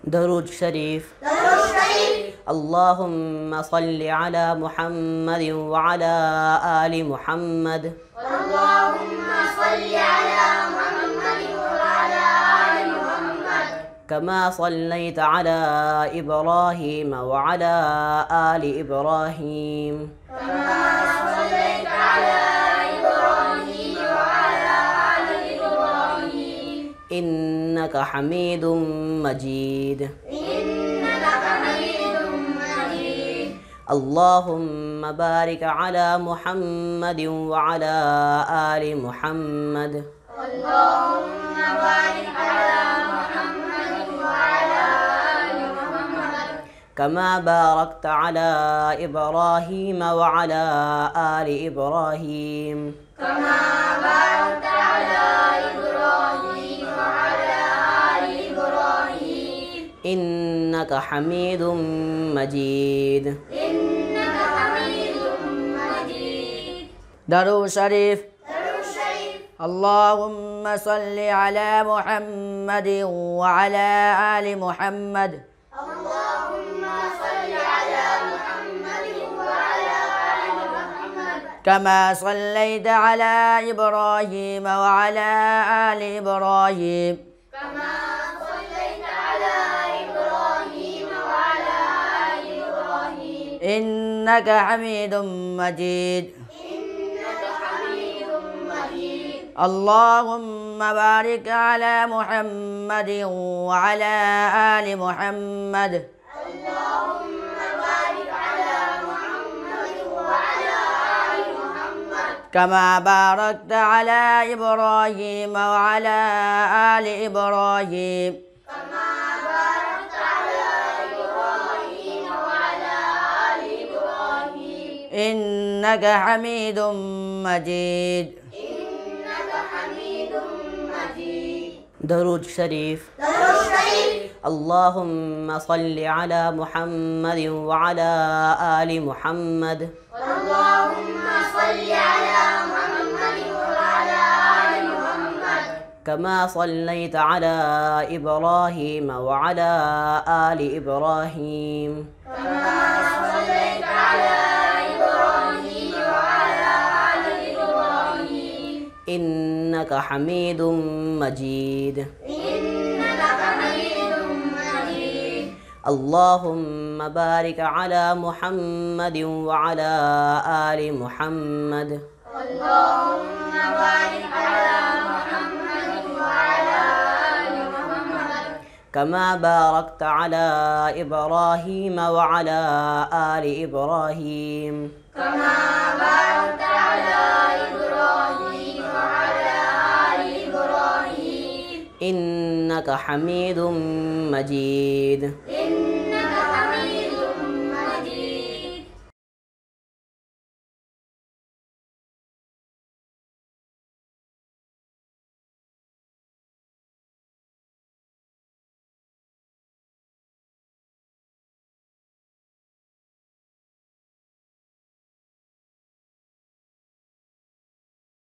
درود شريف. اللهم صل على محمد وعلى آل محمد. اللهم صل على محمد وعلى آل محمد. كما صليت على إبراهيم وعلى آل إبراهيم. كما صليت على إبراهيم وعلى آل إبراهيم. إنك حميد مجيد. إنك حميد مجيد. اللهم بارك على محمد وعلى آل محمد. اللهم بارك على محمد وعلى آل محمد. كما باركت على إبراهيم وعلى آل إبراهيم. كما باركت على إبراهيم وعلى آل إبراهيم. إنك حميد مجيد. إنك حميد مجيد. درود شريف. درود شريف. اللهم صل على محمد وعلى آل محمد. اللهم صل على محمد وعلى آل محمد. كما صليت على إبراهيم وعلى آل إبراهيم. كما صليت على إبراهيم وعلى آل إبراهيم. إنك حميد مجيد. إنك حميد مجيد. اللهم بارك على محمد وعلى آل محمد. اللهم بارك على محمد وعلى آل محمد. كما باركت على إبراهيم وعلى آل إبراهيم. كما باركت على إبراهيم وعلى آل إبراهيم. إنك حميد مجيد. إنك حميد مجيد. درود شريف. درود شريف. اللهم صل على محمد وعلى آل محمد. اللهم صل على محمد وعلى آل محمد. كما صليت على إبراهيم وعلى آل إبراهيم. كما صليت على إبراهيم وعلى آل إبراهيم. إنك حميد مجيد. إنك حميد مجيد. اللهم بارك على محمد وعلى آل محمد. اللهم بارك على محمد وعلى آل محمد. كما باركت على إبراهيم وعلى آل إبراهيم. كما باركت على إبراهيم وعلى آل إبراهيم. إنك حميد مجيد. إنك